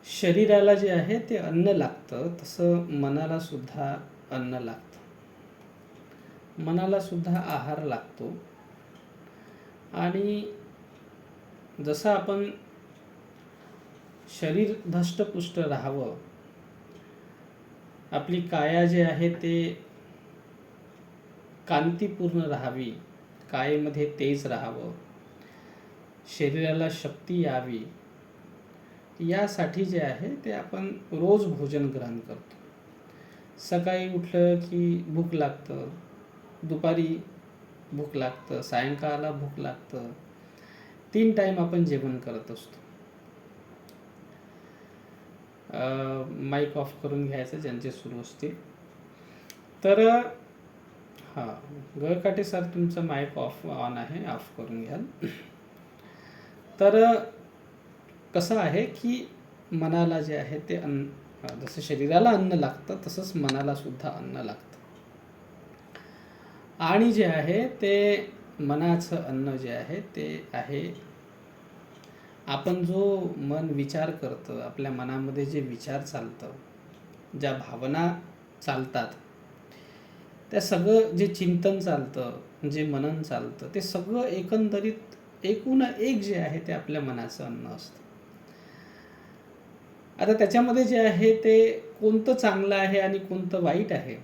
शरीराला जे आहे ते अन्न लागतं, तसं मनाला सुद्धा अन्न लागतं. मनाला सुद्धा आहार लागतो. आणि जसं आपण शरीर धष्टपुष्ट राहावं, आपली काया जे आहे ते कांतीपूर्ण राहावी, कायेमध्ये तेज राहावं, शरीराला शक्ती यावी, यासाठी जे आहे ते आपण रोज भोजन ग्रहण करतो. सकाळी उठलं की भूक लागतं, दुपारी भूक लागतं, सायंकाळला भूक लागतं. 3 टाईम आपण जेवण करत असतो. माईक ऑफ करून घ्यायचं ज्यांचे सुरू असतील तर. हां, गळकाटे सर तुमचं माईक ऑन आहे, ऑफ करून घ्याल. तर कसं आहे की मनाला जे आहे ते जसं शरीराला अन्न लागतं तसंच मनाला सुद्धा अन्न लागतं. आणि जे आहे ते मनाचं अन्न जे आहे ते आहे आपण जो मन विचार करतं, आपल्या मनामध्ये जे विचार चालतं, ज्या भावना चालतात, त्या सगळं जे चिंतन चालतं, जे मनन चालतं, ते सगळं एकंदरीत एकूण एक जे आहे ते आपल्या मनाचं अन्न असतं. आता त्याच्यामध्ये जे आहे ते कोणतं चांगलं आहे आणि कोणतं वाईट आहे,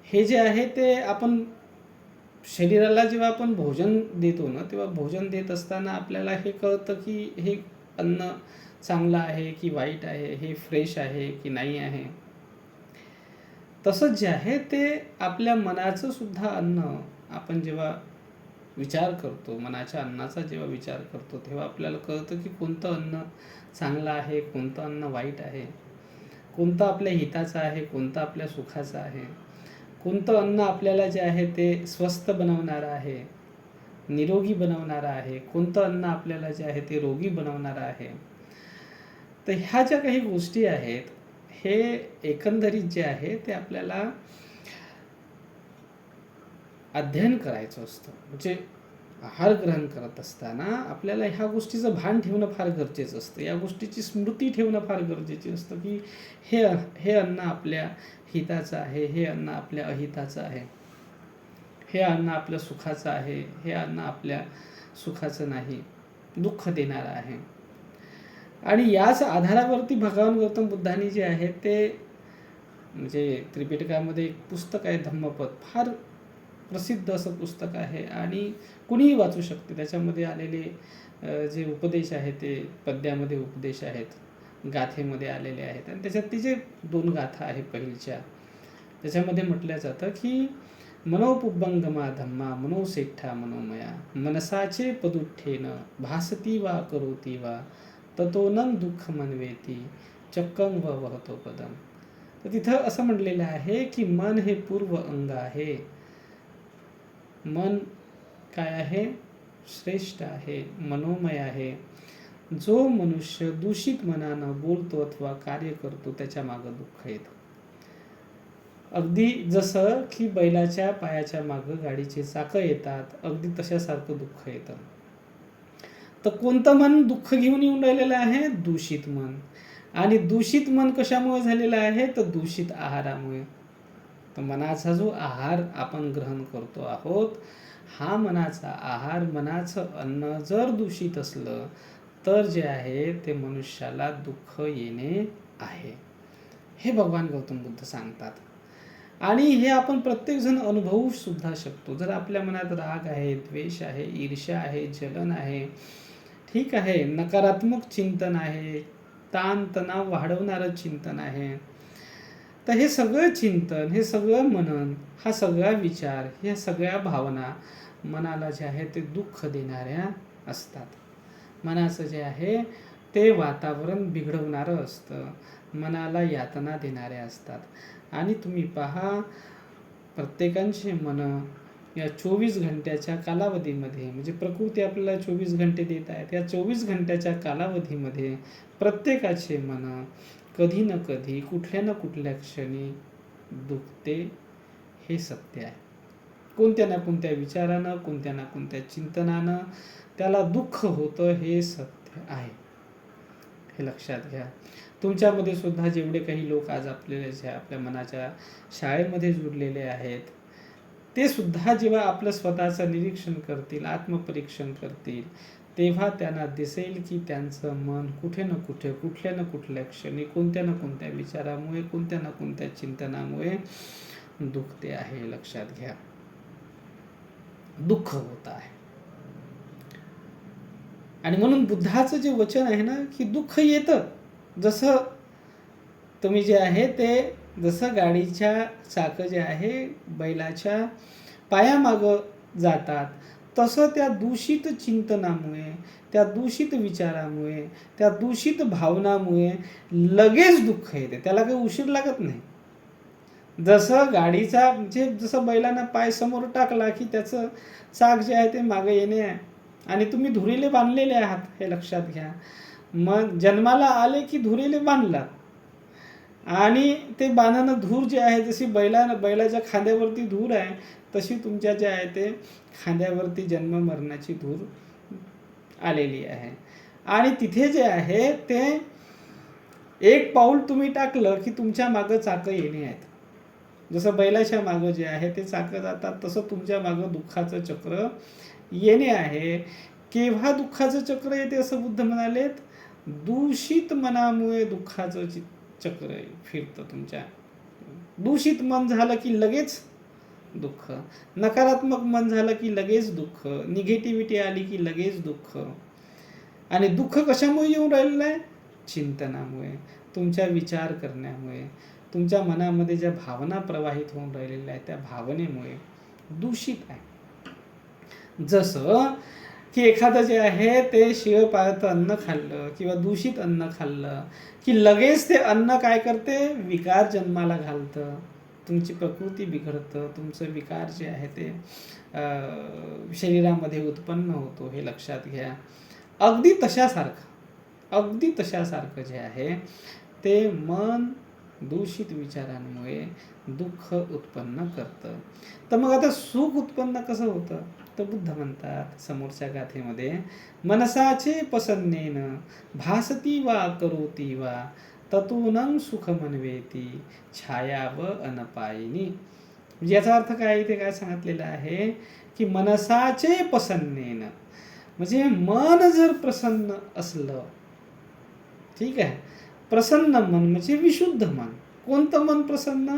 हे जे आहे ते आपण शरीराला जेव्हा आपण भोजन देतो ना, तेव्हा भोजन देत असताना आपल्याला हे कळतं की हे अन्न चांगलं आहे की वाईट आहे, हे फ्रेश आहे की नाही आहे. तसंच जे आहे ते आपल्या मनाचं सुद्धा अन्न आपण जेव्हा विचार करतो, मनाच्या अन्नाचा जेव्हा विचार करतो, तेव्हा आपल्याला कळतं की कोणतं अन्न चांगलं आहे, कोणतं अन्न वाईट आहे, कोणतं आपल्या हिताचं आहे, कोणतं आपल्या सुखाचं आहे, कोणतं अन्न आपल्याला जे आहे ते स्वस्थ बनवणारं आहे, निरोगी बनवणारं आहे, कोणतं अन्न आपल्याला जे आहे ते रोगी बनवणारं आहे. तर ह्या ज्या काही गोष्टी आहेत, हे एकंदरीत जे आहे ते आपल्याला अध्ययन करायचं असतं. म्हणजे आहार ग्रहण करत असताना आपल्याला ह्या गोष्टीचं भान ठेवणं फार गरजेचं असतं. या गोष्टीची स्मृती ठेवणं फार गरजेचे असतं की हे अन्न आपल्या हिताचं आहे, हे अन्न आपल्या अहिताचं आहे, हे अन्न आपल्या सुखाचं आहे, हे अन्न आपल्या सुखाचं नाही, दुःख देणारं आहे. आणि याच आधारावरती भगवान गौतम बुद्धांनी जे आहे ते, म्हणजे त्रिपिटकामध्ये एक पुस्तक आहे धम्मपद, फार प्रसिद्ध असं पुस्तक आहे आणि कुणीही वाचू शकते. त्याच्यामध्ये आलेले जे उपदेश आहेत ते पद्यामध्ये उपदेश आहेत, गाथेमध्ये आलेले आहेत. आणि त्याच्यात जे 2 गाथा आहे पहिलीच्या, त्याच्यामध्ये म्हटलं जातं की मनोपुब्बंगमा धम्मा मनोसेठ्ठा मनोमया मनसाचे पदुठ्ठेन भासती वा करोती वा ततोनं दुःख मनवेती चक्कं व वहतो पदम. तर तिथं असं म्हटलेलं आहे की मन हे पूर्व अंग आहे. मन काय आहे? श्रेष्ठ आहे, मनोमय आहे. जो मनुष्य दूषित मनानं बोलतो अथवा कार्य करतो त्याच्या मागं दुःख येतं. अगदी जसं की बैलाच्या पायाच्या मागं गाडीचे चाकं येतात, अगदी तशासारखं दुःख येतं. तर कोणतं मन दुःख घेऊन येऊन राहिलेलं आहे? दूषित मन. आणि दूषित मन कशामुळे झालेलं आहे? तर दूषित आहारामुळे. तर मनाचा जो आहार आपण ग्रहण करतो आहोत, हा मनाचा आहार, मनाचं अन्न जर दूषित असलं तर जे आहे ते मनुष्याला दुःख येणे आहे, हे भगवान गौतम बुद्ध सांगतात. आणि हे आपण प्रत्येकजण अनुभवू सुद्धा शकतो. जर आपल्या मनात राग आहे, द्वेष आहे, ईर्ष्या आहे, जलन आहे, ठीक आहे, नकारात्मक चिंतन आहे, ताण तणाव वाढवणारं चिंतन आहे, तर हे सगळं चिंतन, हे सगळं मनन, हा सगळा विचार, ह्या सगळ्या भावना मनाला जे आहे ते दुःख देणाऱ्या असतात. मनाचं जे आहे ते वातावरण बिघडवणारं असतं, मनाला यातना देणारे असतात. आणि तुम्ही पहा, प्रत्येकांचे मन या 24 घंट्याच्या कालावधीमध्ये, म्हणजे प्रकृती आपल्याला 24 घंटे देत आहेत, या 24 घंट्याच्या कालावधीमध्ये प्रत्येकाचे मन कधी ना कधी, कुठल्या ना कुठल्या क्षणी दुखते, हे सत्य आहे. कोणत्या ना कोणत्या विचारानं, कोणत्या ना कोणत्या चिंतनानं त्याला दुःख होतं, हे सत्य आहे. हे लक्षात घ्या. तुमच्यामध्ये सुद्धा जेवढे काही लोक आज आपल्या मनाच्या शाळेमध्ये जुडलेले आहेत, ते सुद्धा जेव्हा आपलं स्वतःचं निरीक्षण करतील, आत्मपरीक्षण करतील, तेव्हा त्यांना दिसेल की त्यांचं मन कुठे ना कुठे, कुठल्या ना कुठल्या क्षणी, कोणत्या ना कोणत्या विचारामुळे, कोणत्या ना कोणत्या चिंतनामुळे दुखते आहे. लक्षात घ्या, दुःख होत आहे. आणि म्हणून बुद्धाचं जे वचन आहे ना, की दुःख येतं. जसं तुम्ही जे आहे ते, जसं गाडीच्या चाकं जे आहे बैलाच्या पायामागं जातात, तसं त्या दूषित चिंतनामुळे, त्या दूषित विचारामुळे, त्या दूषित भावनामुळे लगेच दुःख येते. त्याला काही उशीर लागत नाही. जसं गाडीचा म्हणजे जसं बैलांना पाय समोर टाकला की त्याचं चाक जे आहे ते मागं येणे आहे, आणि तुम्ही धुरीले बांधलेले आहात, हे लक्षात घ्या. मग जन्माला आले की धुरीले बांधला, आणि ते बांधणं धूर जे आहे, जशी बैलाच्या खांद्यावरती धूर आहे, तशी तुमच्या जे आहे ते खांद्यावरती जन्म मरणाची धूर आलेली आहे. आणि तिथे जे आहे ते एक पाऊल तुम्ही टाकलं की तुमच्या मागं चाकं येणे आहेत. जसं बैलाच्या मागं जे आहे ते चाकं जातात, तसं तुमच्या मागं दुःखाचं चक्र येणे आहे. केव्हा दुःखाचं चक्र येते असं बुद्ध म्हणालेत? दूषित मनामुळे दुःखाचं चक्र फिरतं तुमच्या. दूषित मन झालं की लगेच दुःख, नकारात्मक मन झालं की लगेच दुःख, निगेटिव्हिटी आली की लगेच दुःख. आणि दुःख कशामुळे येऊन राहिलेलं आहे? चिंतनामुळे, तुमच्या विचार करण्यामुळे, तुमच्या मनामध्ये ज्या भावना प्रवाहित होऊन राहिलेल्या आहेत त्या भावनेमुळे दूषित आहे. जसं की एखादं जे आहे ते शिळं पाळतं अन्न खाल्लं किंवा दूषित अन्न खाल्लं की लगेच ते अन्न काय करते? विकार जन्माला घालतं, तुमची प्रकृती बिघडतं, तुमचं विकार जे आहे ते शरीरामध्ये उत्पन्न होतो. हे लक्षात घ्या. अगदी तशासारखं जे आहे ते मन दूषित विचारांमुळे दुःख उत्पन्न करतं. तर मग आता सुख उत्पन्न कसं होतं? तर बुद्ध म्हणतात समोरच्या गाथेमध्ये, मनसाचे पसन्नेन भासती वा करोती वा ततूनं सुख मनवेती छाया व अनपायिनी. म्हणजे याचा अर्थ काय? इथे काय सांगितलेलं आहे की मनसाचे पसन्नेन, म्हणजे मन जर प्रसन्न असलं, ठीक आहे, प्रसन्न मन म्हणजे विशुद्ध मन. कोणतं मन प्रसन्न?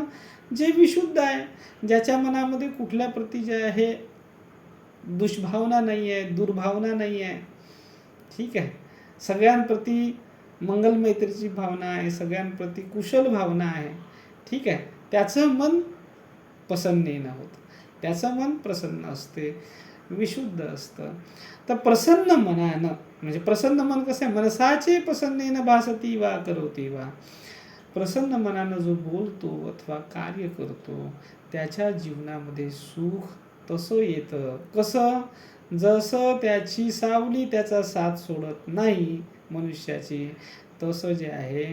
जे विशुद्ध आहे, ज्याच्या मनामध्ये कुठल्या प्रती जे आहे दुष्भावना नाही आहे, दुर्भावना नाही आहे, ठीक आहे, सगळ्यांप्रती मंगलमैत्रीची भावना आहे, सगळ्यांप्रती कुशल भावना आहे, ठीक आहे, त्याचं मन प्रसन्नेनं होतं, त्याचं मन प्रसन्न असते, विशुद्ध असतं. तर प्रसन्न मनानं, म्हणजे प्रसन्न मन कसं आहे? मनसाचे प्रसन्नेन भासती वा करोती वा. प्रसन्न मनानं जो बोलतो अथवा कार्य करतो त्याच्या जीवनामध्ये सुख तसं येतं. कसं? जसं त्याची सावली त्याचा साथ सोडत नाही मनुष्याची, तसं जे आहे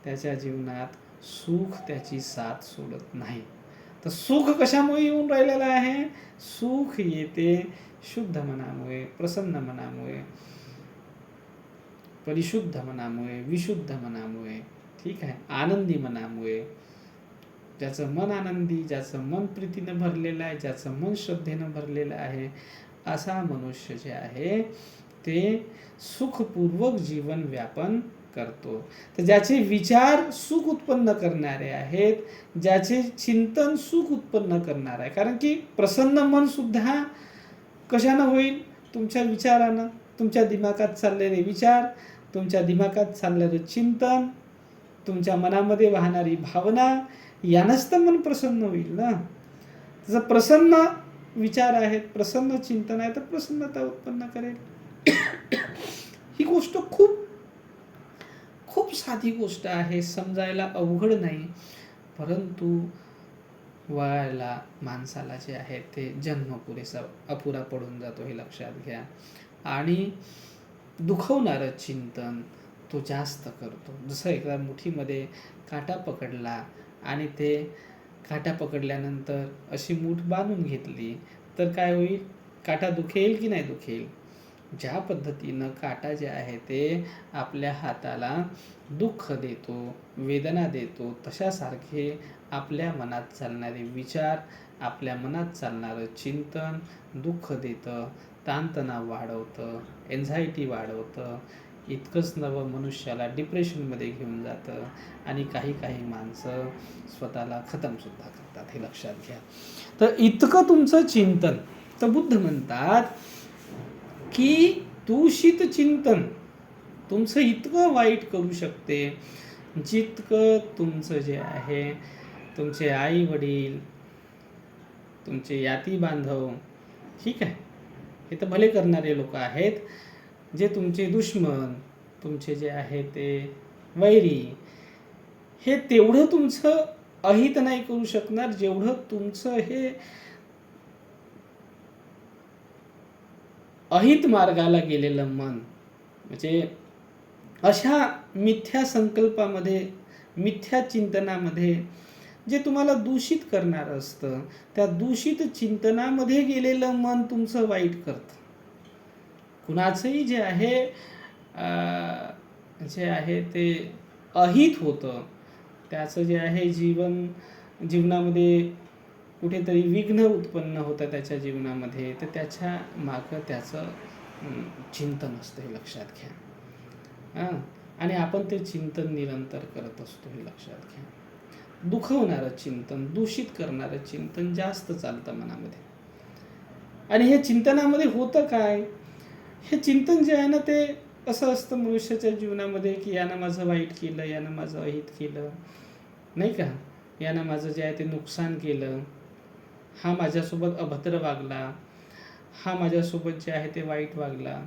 त्याच्या जीवनात सुख त्याची साथ सोडत नाही. तर सुख कशामुळे येऊन राहिलेलं आहे? सुख येते शुद्ध मनामुळे, प्रसन्न मनामुळे, परिशुद्ध मनामुळे, विशुद्ध मनामुळे, ठीक आहे, आनंदी मनामुळे. ज्याचं मन आनंदी, ज्याचं मन प्रीतीनं भरलेलं आहे, ज्याचं मन श्रद्धेनं भरलेलं आहे, असा मनुष्य जे आहे ते सुखपूर्वक जीवन व्यापन करतो. तर ज्याचे विचार सुख उत्पन्न करणारे आहेत, ज्याचे चिंतन सुख उत्पन्न करणार आहे, कारण की प्रसन्न मन सुद्धा कशानं होईल? तुमच्या विचारानं. तुमच्या दिमागात चाललेले विचार, तुमच्या दिमागात चाललेलं चिंतन, तुमच्या मनामध्ये वाहणारी भावना, यानंच तर मन प्रसन्न होईल ना. जर प्रसन्न विचार आहेत, प्रसन्न चिंतन आहे, तर प्रसन्नता उत्पन्न करेल. ही गोष्ट खूप खूप साधी गोष्ट आहे, समजायला अवघड नाही. परंतु वयाला माणसाला जे आहे ते जन्म पुरेसा अपुरा पडून जातो, हे लक्षात घ्या. आणि दुखवणारं चिंतन तो जास्त करतो. जसं एकदा मुठीमध्ये काटा पकडला आणि ते काटा पकडल्यानंतर अशी मूठ बांधून घेतली तर काय होईल? काटा दुखेल की नाही दुखेल? ज्या पद्धतीनं काटा जे आहे ते आपल्या हाताला दुःख देतो, वेदना देतो, तशासारखे आपल्या मनात चालणारे विचार, आपल्या मनात चालणारं चिंतन दुःख देतं, ताणतणाव वाढवतं, एन्झायटी वाढवतं. इतकंच नवं, मनुष्याला डिप्रेशनमध्ये घेऊन जातं आणि काही काही माणसं स्वतःला खतमसुद्धा करतात, हे लक्षात घ्या. तर इतकं तुमचं चिंतन, तर बुद्ध म्हणतात की दूषित चिंतन तुमचं इतकं वाईट करू शकते, जितकं तुमचं जे आहे, तुमचे आई वडील, तुमचे याती बांधव, ठीक आहे, हे तर भले करणारे लोक आहेत, जे तुमचे दुश्मन, तुमचे जे आहे ते वैरी, हे तेवढं तुमचं अहित नाही करू शकणार जेवढं तुमचं हे अहित मार्गाला गेलेलं मन. म्हणजे अशा मिथ्या संकल्पामध्ये, मिथ्या चिंतनामध्ये जे तुम्हाला दूषित करणारं असतं, त्या दूषित चिंतनामध्ये गेलेलं मन तुमचं वाईट करतं. कुणाचंही जे आहे जे आहे ते अहित होतं, त्याचं जे आहे जीवनामध्ये कुठेतरी विघ्न उत्पन्न होतं त्याच्या जीवनामध्ये, तर त्याच्या मागं त्याचं चिंतन असतं, हे लक्षात घ्या. आणि आपण ते चिंतन निरंतर करत असतो, हे लक्षात घ्या. दुखवणारं चिंतन, दूषित करणारं चिंतन जास्त चालतं मनामध्ये. आणि हे चिंतनामध्ये होतं काय, हे चिंतन जे आहे ना, ते असं असतं मनुष्याच्या जीवनामध्ये की यानं माझं वाईट केलं, यानं माझं अहित केलं, नाही का, यानं माझं जे आहे ते नुकसान केलं, हा माझ्यासोबत अभद्र वागला, हा माझ्यासोबत जे आहे ते वाईट वागला,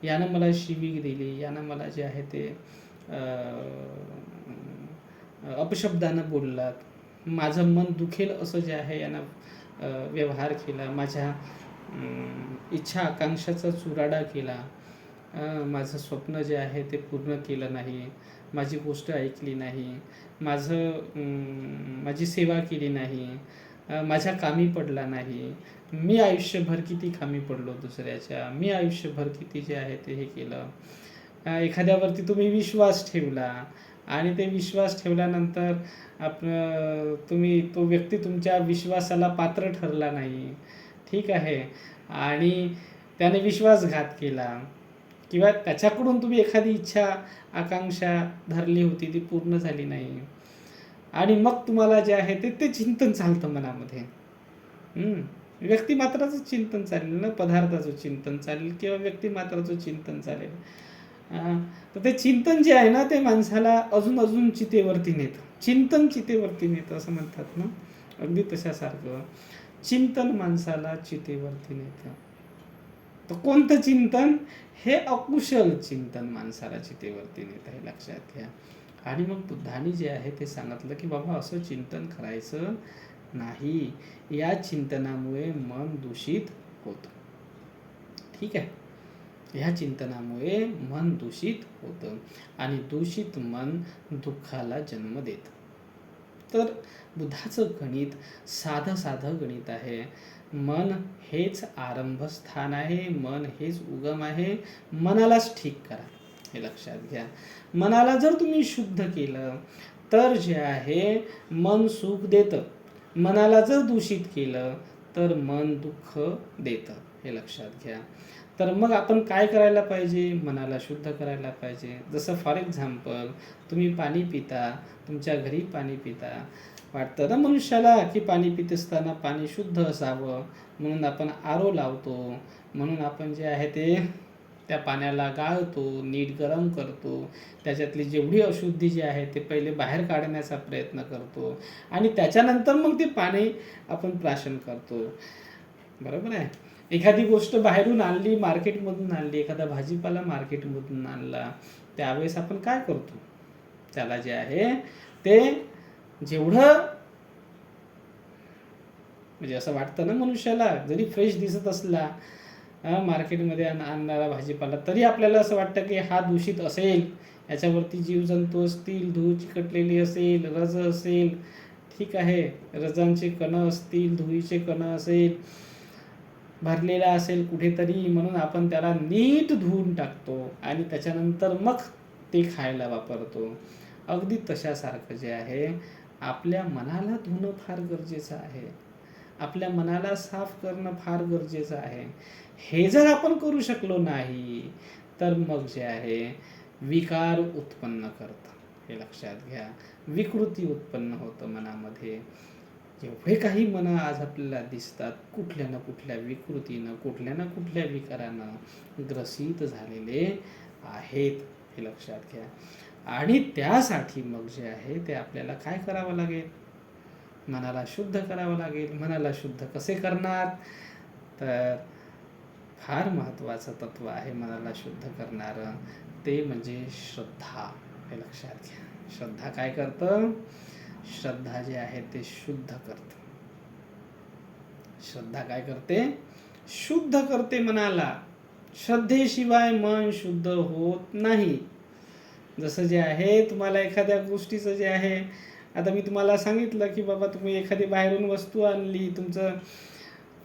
यानं मला शिवीग दिली, यानं मला जे आहे ते अपशब्दानं बोललात, माझं मन दुखेल असं जे आहे यानं व्यवहार केला, माझ्या इच्छा आकांक्षाचा चुराडा केला, माझं स्वप्न जे आहे ते पूर्ण केलं नाही, माझी गोष्ट ऐकली नाही, माझी सेवा केली नाही, माझ्या कामी पडला नाही, मी आयुष्यभर किती कामी पडलो दुसऱ्याच्या, मी आयुष्यभर किती जे आहे ते हे केलं. एखाद्यावरती तुम्ही विश्वास ठेवला आणि ते विश्वास ठेवल्यानंतर तो व्यक्ती तुमच्या विश्वासाला पात्र ठरला नाही, ठीक आहे, आणि त्याने विश्वासघात केला, किंवा त्याच्याकडून तुम्ही एखादी इच्छा आकांक्षा धरली होती, ती पूर्ण झाली नाही, आणि मग तुम्हाला जे आहे ते चिंतन चालतं मनामध्ये. व्यक्तिमात्राचं चिंतन चालेल ना, पदार्थाचं चिंतन चालेल किंवा व्यक्तिमात्राचं चिंतन चालेल. तर ते चिंतन जे आहे ना, ते माणसाला अजून चितेवरती नेतं. चिंतन चितेवरती नेतं असं म्हणतात ना, अगदी तशासारखं चिंतन माणसाला चितेवरती नेतं. तर कोणतं चिंतन, हे अकुशल चिंतन माणसाला चितेवरती नेतं, हे लक्षात घ्या. आणि मग बुद्धांनी जे आहे ते सांगितलं की बाबा असं चिंतन करायचं नाही, या चिंतनामुळे मन दूषित होतं, ठीक आहे, ह्या चिंतनामुळे मन दूषित होतं आणि दूषित मन दुःखाला जन्म देतं. तर बुद्धाचं गणित साधं गणित आहे. मन हेच आरंभस्थान आहे, मन हेच उगम आहे, मनालाच ठीक करा, हे लक्षात घ्या. मनाला जर तुम्ही शुद्ध केलं तर जे आहे मन सुख देतं, मनाला जर दूषित केलं तर मन दुःख देतं, हे लक्षात घ्या. तर मग आपण काय करायला पाहिजे, मनाला शुद्ध करायला पाहिजे. जसं फॉर एक्झाम्पल तुम्ही पाणी पिता, तुमच्या घरी पाणी पिता, वाटतं ना मनुष्याला की पाणी पित असताना पाणी शुद्ध असावं, म्हणून आपण आरो लावतो, म्हणून आपण जे आहे ते त्या पाण्याला गाळतो, नीट गरम करतो, त्याच्यातली जेवढी अशुद्धी जी आहे ते पहिले बाहेर काढण्याचा प्रयत्न करतो आणि त्याच्यानंतर मग ते पाणी आपण प्राशन करतो, बरोबर आहे. एखादी गोष्ट बाहेरून आणली, मार्केटमधून आणली, एखादा भाजीपाला मार्केटमधून आणला, त्यावेळेस आपण काय करतो, त्याला जे आहे ते जेवढं म्हणजे असं वाटतं ना मनुष्याला, जरी फ्रेश दिसत असला मार्केटमध्ये आणणारा भाजीपाला, तरी आपल्याला असं वाटतं की हा दूषित असेल, याच्यावरती जीवजंतू असतील, धूळ चिकटलेली असेल, रज असेल, ठीक आहे, रजांचे कणं असतील, धुळीचे कणं असेल, भरलेला असेल कुठेतरी, म्हणून आपण त्याला नीट धुवून टाकतो आणि त्याच्यानंतर मग ते खायला वापरतो. अगदी तशासारखं जे आहे, आपल्या मनाला धुणं फार गरजेचं आहे. आपल्या मनाला साफ करणं फार गरजेचं आहे. हे जर आपण करू शकलो नाही, तर मग जे आहे विकार उत्पन्न करतं. हे लक्षात घ्या. विकृती उत्पन्न होतं मनामध्ये. एवढे काही मनं आज आपल्याला दिसतात, कुठल्या ना कुठल्या विकृतीनं, कुठल्या ना कुठल्या विकारानं ग्रसित झालेले आहेत. हे लक्षात घ्या. आणि त्यासाठी मग जे आहे ते आपल्याला काय करावं लागेल? मनाला शुद्ध करावं लागेल. मनाला शुद्ध कसे करणार? तर फार महत्त्वाचं तत्व आहे मनाला शुद्ध करणारं, ते म्हणजे श्रद्धा. हे लक्षात घ्या. श्रद्धा काय करतं? श्रद्धा जे आहे ते शुद्ध करतं. श्रद्धा काय करते? शुद्ध करते मनाला. श्रद्धेशिवाय मन शुद्ध होत नाही. जसं जे आहे तुम्हाला एखाद्या गोष्टीचं जे आहे, आता मी तुम्हाला सांगितलं की बाबा तुम्ही एखादी बाहेरून वस्तू आणली, तुमचं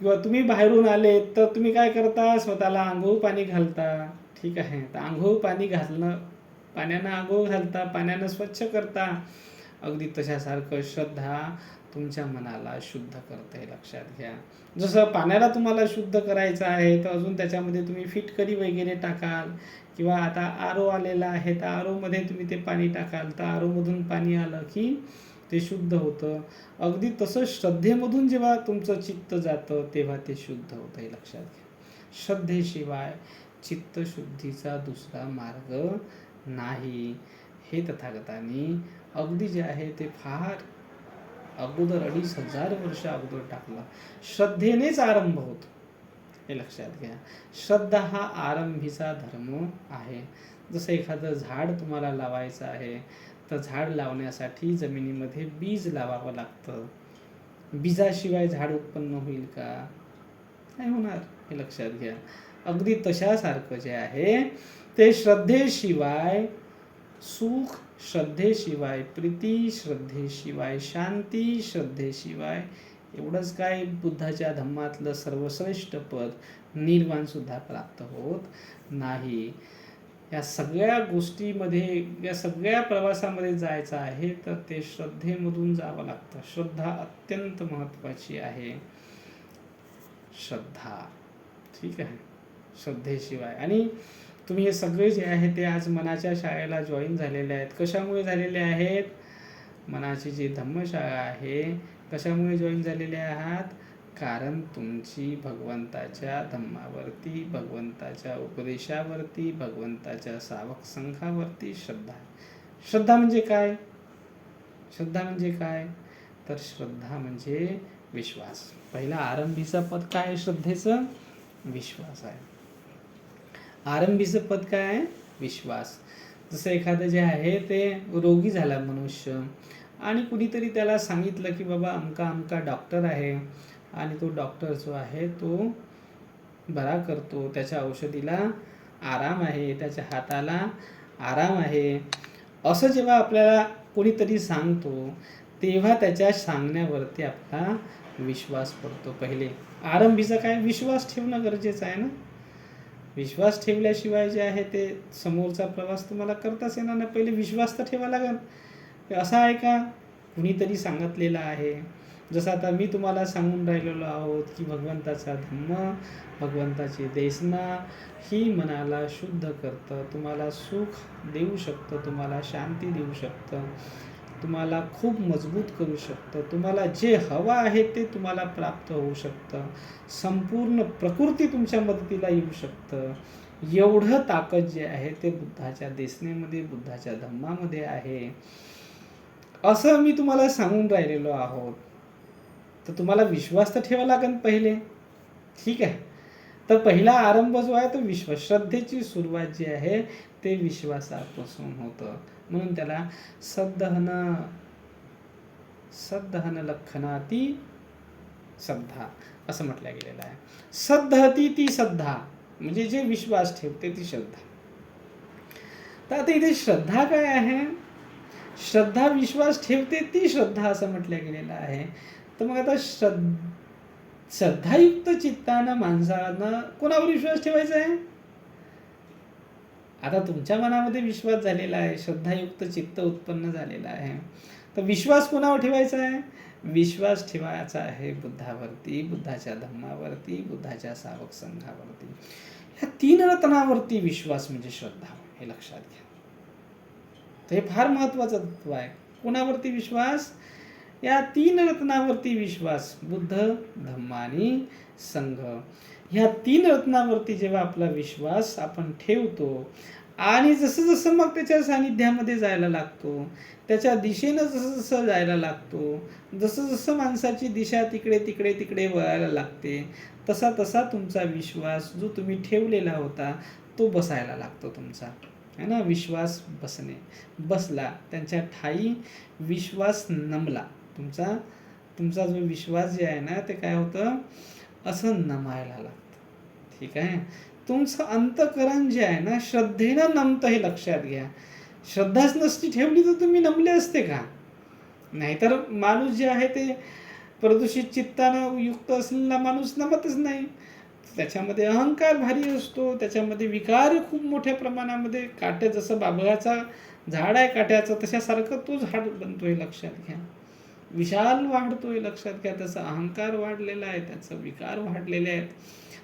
किंवा तुम्ही बाहेरून आले, तर तुम्ही काय करता? स्वतःला अंघोळ पाणी घालता. ठीक आहे. तर अंघोळ पाणी घालणं, पाण्यानं अंघोळ घालता, पाण्यानं स्वच्छ करता. अगदी तशासारखं श्रद्धा तुमच्या मनाला शुद्ध करते. लक्षात घ्या. जसं पाण्याला तुम्हाला शुद्ध करायचं आहे, तर अजून त्याच्यामध्ये तुम्ही फिटकरी वगैरे टाकाल, किंवा आता आरो आलेला आहे, तर आरोमध्ये तुम्ही ते पाणी टाकाल, तर आरोमधून पाणी आलं की ते शुद्ध होतं. अगदी तसं श्रद्धेमधून जेव्हा तुमचं चित्त जातं, तेव्हा ते शुद्ध होतं. हे लक्षात घ्या. श्रद्धेशिवाय चित्तशुद्धीचा दुसरा मार्ग नाही. हे तथागतांनी अगदी जे आहे ते फार अगोदर 2500 वर्ष अगोदर टाकलं. श्रद्धेनेच आरंभ होतो. हे लक्षात घ्या. श्रद्धा हा आरंभीचा धर्म आहे. जसं एखादं झाड तुम्हाला लावायचं आहे, तर झाड लावण्यासाठी जमिनीमध्ये बीज लावावं लागतं. बीजाशिवाय झाड उत्पन्न होईल का? नाही होणार. हे लक्षात घ्या. अगदी तशासारखं जे आहे ते श्रद्धेशिवाय सुख, श्रद्धेशिवाय प्रीती, श्रद्धेशिवाय शांती, श्रद्धेशिवाय एवढंच काय, बुद्धाच्या धम्मातलं सर्वश्रेष्ठ पद निर्वाण सुद्धा प्राप्त होत नाही. या सगळ्या गोष्टीमध्ये, या सगळ्या प्रवासामध्ये जायचं आहे, तर ते श्रद्धेमधून जावं लागतं. श्रद्धा अत्यंत महत्त्वाची आहे. श्रद्धा. ठीक आहे. श्रद्धेशिवाय. आणि तुम्ही हे सगळे जे आहे ते आज मनाच्या शाळेला जॉईन झालेले आहेत. कशामुळे झालेले आहेत? मनाची जी धम्मशाळा आहे, कशामुळे जॉईन झालेले आहात? कारण तुमची भगवंताच्या धम्मावरती, भगवंताच्या उपदेशावरती, भगवंताच्या सावक संघावरती श्रद्धा आहे. श्रद्धा म्हणजे काय? श्रद्धा म्हणजे काय? तर श्रद्धा म्हणजे विश्वास. पहिला आरंभीचा पद काय आहे श्रद्धेचं? विश्वास आहे. आरंभीचं पद काय आहे? विश्वास. जसं एखादं जे आहे ते रोगी झाला मनुष्य, आणि कुणीतरी त्याला सांगितलं की बाबा अमका अमका डॉक्टर आहे, आणि तो डॉक्टर जो आहे तो बरा करतो, त्याच्या औषधीला आराम आहे, त्याच्या हाताला आराम आहे, असं जेव्हा आपल्याला कोणीतरी सांगतो, तेव्हा त्याच्या सांगण्यावरती आपला विश्वास पडतो. पहिले आरंभीचा काय? विश्वास ठेवणं गरजेचं आहे ना. विश्वास ठेवल्याशिवाय जे आहे ते समोरचा प्रवास तुम्हाला करताच येणार नाही. पहिले विश्वास तर ठेवा लागेल. असं आहे का? कुणीतरी सांगितलेलं आहे. जसं आता मी तुम्हाला सांगून राहिलेलो आहोत की भगवंताचा धम्म, भगवंताची देसना ही मनाला शुद्ध करतं, तुम्हाला सुख देऊ शकतं, तुम्हाला शांती देऊ शकतं, तुम्हाला खूप मजबूत करू शकतं, तुम्हाला जे हवं आहे ते तुम्हाला प्राप्त होऊ शकतं, संपूर्ण प्रकृती तुमच्या मदतीला येऊ शकतं. एवढं ताकद जे आहे ते बुद्धाच्या देसनेमध्ये, बुद्धाच्या धम्मामध्ये आहे, असं मी तुम्हाला सांगून राहिलेलो आहोत. तर तुम्हाला विश्वास तर ठेवा लागेल पहिले. ठीक आहे. तर पहिला आरंभ जो आहे तो विश्वास, श्रद्धेची सुरुवात जी आहे ते विश्वासापासून होतं. म्हणून त्याला सद्धहन लक्षणाती श्रद्धा असं म्हटलं गेलेलं आहे. सद्धहती ती श्रद्धा, म्हणजे जे विश्वास ठेवते ती श्रद्धा. तर आता इथे श्रद्धा काय आहे? श्रद्धा विश्वास ठेवते ती श्रद्धा असं म्हटलं गेलेलं आहे. तर मग आता श्रद्धायुक्त चित्तानं माणसानं कोणावर विश्वास ठेवायचा आहे? आता तुमच्या मनामध्ये विश्वास झालेला आहे, श्रद्धायुक्त चित्त उत्पन्न झालेला आहे, तर विश्वास कोणावर ठेवायचा आहे? विश्वास ठेवायचा आहे बुद्धावरती, बुद्धाच्या धम्मावरती, बुद्धाच्या सावक संघावरती. ह्या 3 रत्नावरती विश्वास म्हणजे श्रद्धा, हे लक्षात घ्या. तर हे फार महत्वाचं तत्व आहे. कोणावरती विश्वास? या 3 रत्नावरती विश्वास, बुद्ध, धम्म आणि संघ. ह्या 3 रत्नावरती जेव्हा आपला विश्वास आपण ठेवतो आणि जसं जसं मग त्याच्या सानिध्यामध्ये जायला लागतो, त्याच्या दिशेनं जसं जसं जायला लागतो, जसं जसं माणसाची दिशा तिकडे तिकडे तिकडे वळायला लागते, तसा तसा तुमचा विश्वास जो तुम्ही ठेवलेला होता तो बसायला लागतो तुमचा, है ना. विश्वास बसला, त्यांच्या ठाई विश्वास नमला. तुमचा जो विश्वास जे आहे ना, ते काय होतं, असं नमायला लागतं. ठीक आहे. तुमचं अंतःकरण जे आहे ना, श्रद्धेनं नमतं, हे लक्षात घ्या. श्रद्धाच नसती ठेवली तर तुम्ही नमले असते का? नाहीतर माणूस जे आहे ते प्रदूषित चित्तानं युक्त असलेला माणूस नमतच नाही. त्याच्यामध्ये अहंकार भारी असतो, त्याच्यामध्ये विकार खूप मोठ्या प्रमाणामध्ये, काट्या जसं बाभळाचा झाड आहे काट्याचं, तशासारखं तो झाड बनतोय, लक्षात घ्या. विशाल वाढतोय, लक्षात घ्या. त्याचा अहंकार वाढलेला आहे, त्याचा विकार वाढलेले आहेत,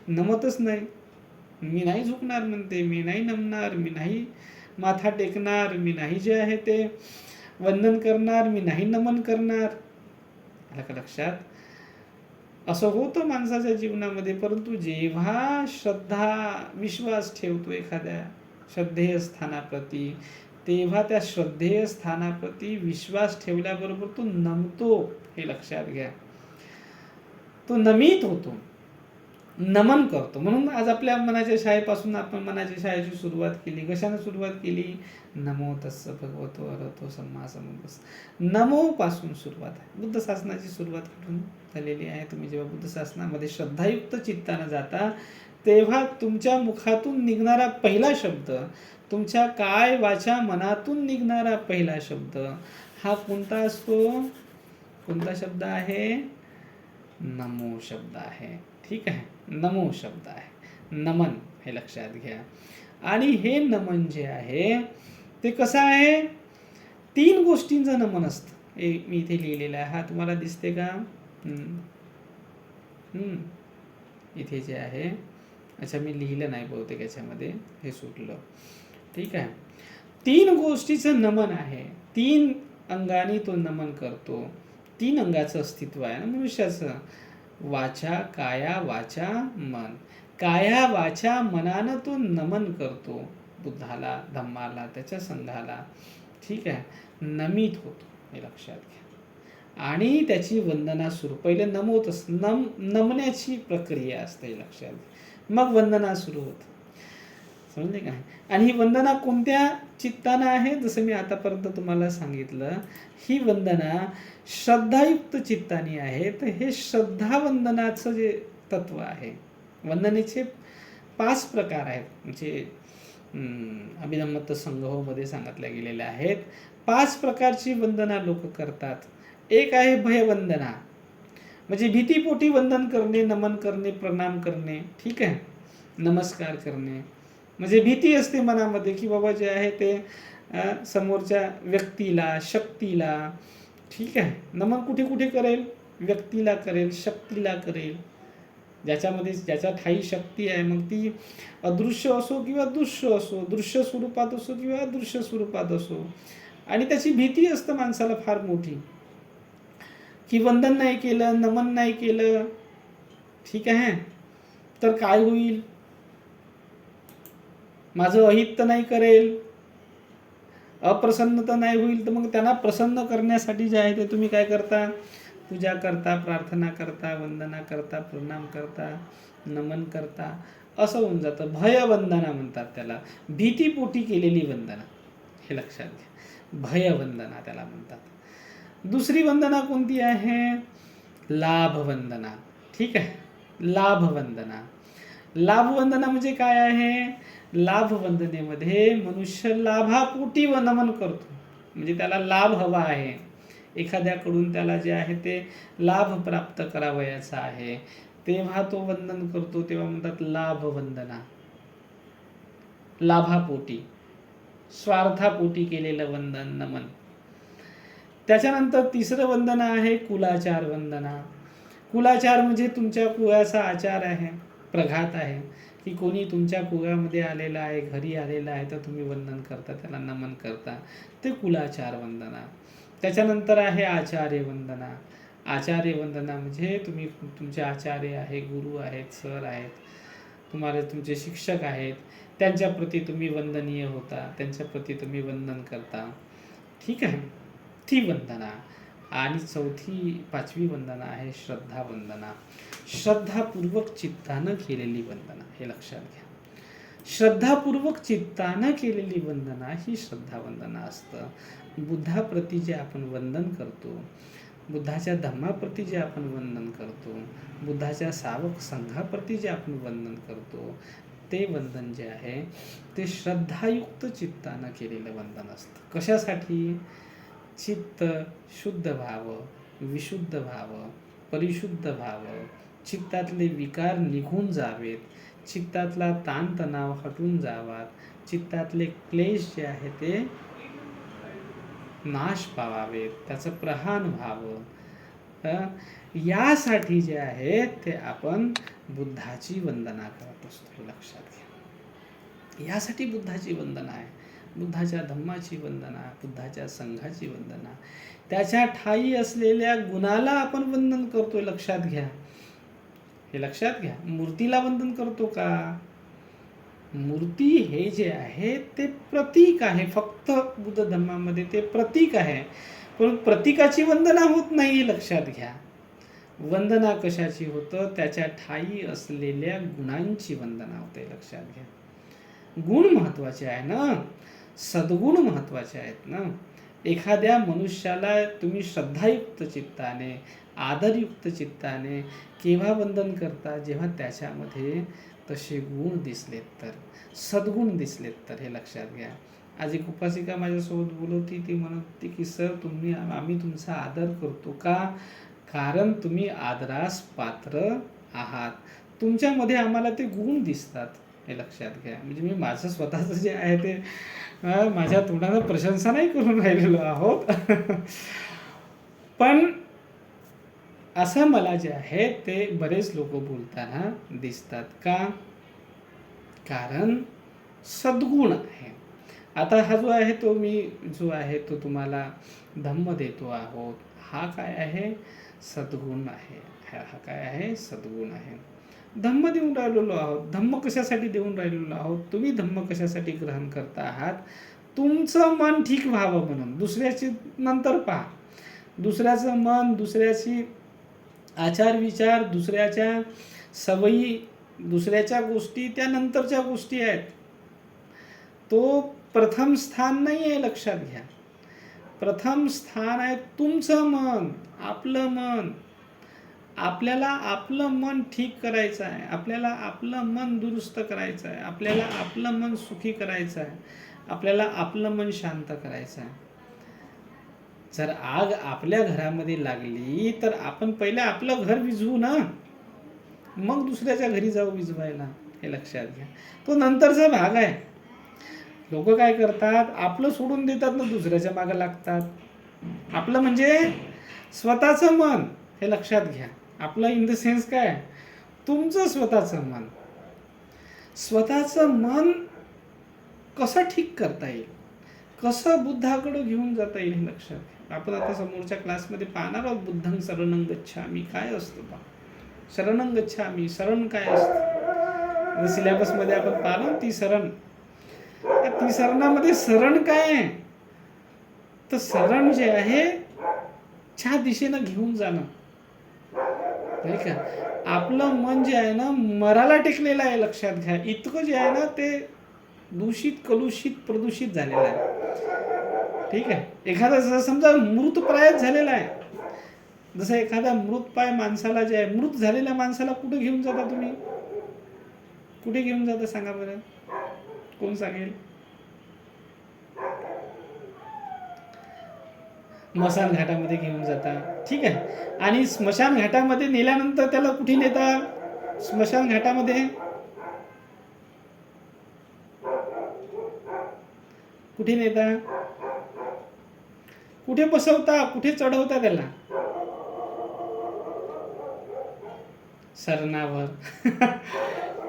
नमतच नाही. मी नाही झुकणार म्हणते, मी नाही नमणार, मी नाही माथा टेकणार, मी नाही जे आहे ते वंदन करणार, मी नाही नमन करणार. आलं का लक्षात? असं होतं माणसाच्या जीवनामध्ये. परंतु जेव्हा विश्वास ठेवतो एखाद्या श्रद्धेय स्थानाप्रती, तेव्हा त्या श्रद्धेय स्थानाप्रती विश्वास ठेवल्याबरोबर तो नमतो, हे लक्षात घ्या. तो नमित होतो, नमन करतो. म्हणून आज आपल्या मनाच्या शाळेपासून आपण मनाच्या शाळेची सुरुवात केली. कशाने सुरुवात केली? नमो तस्स भगवतो अरहतो सम्मा संबुद्धस्स. नमो पासून सुरुवात आहे. बुद्ध शासनाची सुरुवात कुठून झालेली आहे? तुम्ही जेव्हा बुद्ध शासनामध्ये श्रद्धायुक्त चित्तानं जाता, तेव्हा तुमच्या मुखातून निघणारा पहिला शब्द, तुमच्या काय वाचा मनातून निघणारा पहिला शब्द हा कोणता असतो? कोणता शब्द आहे? नमो शब्द आहे. ठीक आहे. नमो शब्द आहे, नमन, हे लक्षात घ्या. आणि हे नमन जे आहे ते कसं आहे? 3 गोष्टींचं नमन असतं. मी इथे लिहिलेलं आहे, हा तुम्हाला दिसते का? इथे जे आहे, अच्छा मी लिहिलं नाही बहुतेक याच्यामध्ये, हे सुटलं. ठीक आहे. 3 गोष्टीचं नमन आहे. 3 अंगाने तो नमन करतो. 3 अंगाचं अस्तित्व आहे ना मनुष्याचं. वाचा, काया, वाचा, मन. काया वाचा मनानं तो नमन करतो बुद्धाला, धम्माला, त्याच्या संघाला. ठीक आहे. नमित होतो, हे लक्षात घ्या. आणि त्याची वंदना सुरू. पहिले नमवतच, नमण्याची प्रक्रिया असते, लक्षात घ्या. मग वंदना सुरू होते. समजले का? आणि ही वंदना कोणत्या चित्तानं आहे? जसं मी आतापर्यंत तुम्हाला सांगितलं, ही वंदना श्रद्धायुक्त चित्ताने आहे. तर हे श्रद्धा वंदनाचं जे तत्व आहे, वंदनेचे 5 प्रकार आहेत. म्हणजे अभिधम्मत्त संग्रहामध्ये सांगितल्या गेलेल्या आहेत. 5 प्रकारची वंदना लोक करतात. एक आहे भयवंदना, म्हणजे भीतीपोटी वंदन करणे, नमन करणे, प्रणाम करणे. ठीक आहे. नमस्कार करणे म्हणजे भीती असते मनामध्ये की बाबा जे आहे ते समोरच्या व्यक्तीला, शक्तीला. ठीक आहे. नमन कुठे कुठे करेल? व्यक्तीला करेल, शक्तीला करेल. ज्याच्या ठाई शक्ती आहे, मग ती अदृश्य असो किंवा दृश्य असो, दृश्य स्वरूपात असो किंवा अदृश्य स्वरूपात असो. आणि त्याची भीती असतं माणसाला फार मोठी, की वंदन नाही केलं, नमन नाही केलं, ठीक आहे, तर काय होईल? माझं अहित तर नाही करेल, अप्रसन्न तर नाही होईल. तर मग त्यांना प्रसन्न करण्यासाठी जे आहे ते तुम्ही काय करता? पूजा करता, प्रार्थना करता, वंदना करता, प्रणाम करता, नमन करता. असं होऊन जातं. भयवंदना म्हणतात त्याला, भीतीपोटी केलेली वंदना, हे लक्षात घ्या. भयवंदना त्याला म्हणतात. दुसरी वंदना कोणती आहे? लाभवंदना. ठीक आहे. लाभवंदना. लाभवंदना म्हणजे काय आहे? लाभवंदनेमध्ये मनुष्य लाभापोटी नमन करतो. म्हणजे त्याला लाभ हवा आहे, एखाद्याकडून त्याला जे आहे ते लाभ प्राप्त करावयाचा आहे, तेव्हा तो वंदन करतो तेव्हा म्हणतात लाभ वंदना, लाभापोटी, स्वार्थापोटी केलेलं वंदन नमन. त्याच्यानंतर तिसरं वंदना आहे कुलाचार वंदना. कुलाचार म्हणजे तुमच्या कुळाचा आचार आहे, प्रघात आहे, की कोणी तुमच्या कुळामध्ये आलेला आहे, घरी आलेला आहे, तर तुम्ही वंदन करता, त्याला नमन करता, ते कुलाचार वंदना. त्याच्यानंतर आहे आचार्य वंदना. आचार्य वंदना म्हणजे तुम्ही तुमचे आचार्य आहे, गुरु आहेत, सर आहेत, तुम्हाला तुमचे शिक्षक आहेत, त्यांच्याप्रती तुम्ही वंदनीय होता, त्यांच्याप्रती तुम्ही वंदन करता. ठीक आहे, ती वंदना. आणि पाचवी वंदना आहे श्रद्धा वंदना. श्रद्धापूर्वक चित्तानं केलेली वंदना, हे लक्षात घ्या. श्रद्धापूर्वक चित्तानं केलेली वंदना ही श्रद्धा वंदना असतं. बुद्धाप्रती जे आपण वंदन करतो, बुद्धाच्या धम्माप्रती जे आपण वंदन करतो, बुद्धाच्या सावक संघाप्रती जे आपण वंदन करतो, ते वंदन जे आहे ते श्रद्धायुक्त चित्तानं केलेलं वंदन असतं. कशासाठी? चित्त शुद्ध व्हावं, विशुद्ध व्हावं, परिशुद्ध व्हावं, चित्तातले विकार निघून जावेत, चित्तातला ताणतणाव हटून जावा, चित्तातले क्लेश जे आहे ते नाश पावावेत, त्याचं प्रहान व्हावं. यासाठी जे आहे ते आपण बुद्धाची वंदना करत असतो, हे लक्षात घ्या. यासाठी बुद्धाची वंदना आहे, बुद्धाच्या धम्माची वंदना, बुद्धाच्या संघाची वंदना. त्याच्या ठायी असलेल्या गुणाला आपण वंदन करतोय, लक्षात घ्या, हे लक्षात घ्या. मूर्तीला वंदन करतो का? मूर्ती हे जे आहे ते प्रतीक आहे, फक्त बुद्ध धर्मामध्ये ते प्रतीक आहे, पण प्रतीकाची वंदना होत नाही, लक्षात घ्या. वंदना कशाची होतं? त्याच्या ठायी असलेल्या गुणांची वंदना होते, लक्षात घ्या. गुण महत्वाचे आहे ना, सद्गुण महत्वाचे आहेत ना. एखाद्या मनुष्याला तुम्ही श्रद्धायुक्त चित्ताने, आदरयुक्त चित्ताने केव्हा वंदन करता? जेव्हा त्याच्यामध्ये तसे गुण दिसलेत तर, सद्गुण दिसलेत तर, हे लक्षात घ्या. आज एक उपासिका माझ्यासोबत बोलवती, ती म्हणत होती की सर आम्ही तुमचा आदर करतो का? कारण तुम्ही आदरास पात्र आहात, तुमच्यामध्ये आम्हाला ते गुण दिसतात, हे लक्षात घ्या. म्हणजे मी माझं स्वतःचं जे आहे ते माझ्या तोंडानं प्रशंसा नाही करून राहिलेलो आहोत पण असं मला जे आहे ते बरेच लोक बोलताना दिसतात का? कारण सद्गुण आहे. आता हा जो आहे तो मी जो आहे तो तुम्हाला धम्म देतो आहोत, हा काय आहे? सद्गुण आहे. हा काय आहे? सद्गुण आहे. धम्म देऊन राहिलेलो आहोत. धम्म कशासाठी देऊन राहिलेलो आहोत? तुम्ही धम्म कशासाठी ग्रहण करता आहात? तुमचं मन ठीक व्हावं म्हणून. दुसऱ्याची नंतर पहा, दुसऱ्याचं मन, दुसऱ्याची आचार विचार, दुसऱ्याच्या सवयी, दुसऱ्याच्या गोष्टी त्या नंतरच्या गोष्टी आहेत. तो प्रथम स्थान नाही आहे, लक्षात घ्या. प्रथम स्थान आहे तुमचं मन, आपलं मन. आपल्याला आपलं मन ठीक करायचं आहे, आपल्याला आपलं मन दुरुस्त करायचं आहे, आपल्याला आपलं मन सुखी करायचं आहे, आपल्याला आपलं मन शांत करायचं आहे. जर आग आपल्या घरामध्ये लागली तर आपण पहिले आपलं घर विझवू ना, मग दुसऱ्याच्या घरी जाऊ विझवायला, हे लक्षात घ्या. तो नंतरचा भाग आहे. लोक काय करतात? आपलं सोडून देतात ना, दुसऱ्याच्या मागे लागतात. आपलं म्हणजे स्वतःचं मन, हे लक्षात घ्या. आपलं इन द सेन्स काय? तुमचं स्वतःचं मन. स्वतःचं मन कसं ठीक करता येईल, कसं बुद्धाकडे घेऊन जाता येईल, हे लक्षात घ्या. आपण आता समोरच्या क्लासमध्ये पाहणार आहोत बुद्धं शरणं गच्छामि काय असतं पहा. शरणं गच्छामि, शरण काय असतं? सिलेबसमध्ये आपण पाहिलं ती शरण. ती शरणामध्ये शरण काय आहे? तर शरण जे आहे च्या दिशेनं घेऊन जाणं, नाही का? आपलं मन जे आहे ना मराला टेकलेलं आहे, लक्षात घ्या. इतकं जे आहे ना ते दूषित, कलुषित, प्रदूषित झालेलं आहे. ठीक आहे. एखादा जसं समजा मृतप्राय झालेला आहे, जसं एखादा मृतप्राय माणसाला जे आहे, मृत झालेल्या माणसाला कुठे घेऊन जाता तुम्ही? कुठे घेऊन जाता सांगा बरं, कोण सांगेल? स्मशान घाटामध्ये घेऊन जाता. ठीक आहे. आणि स्मशान घाटामध्ये नेल्यानंतर त्याला कुठे नेता? स्मशान घाटामध्ये कुठे नेता, कुठे बसवता, कुठे चढवता त्याला? सरणावर.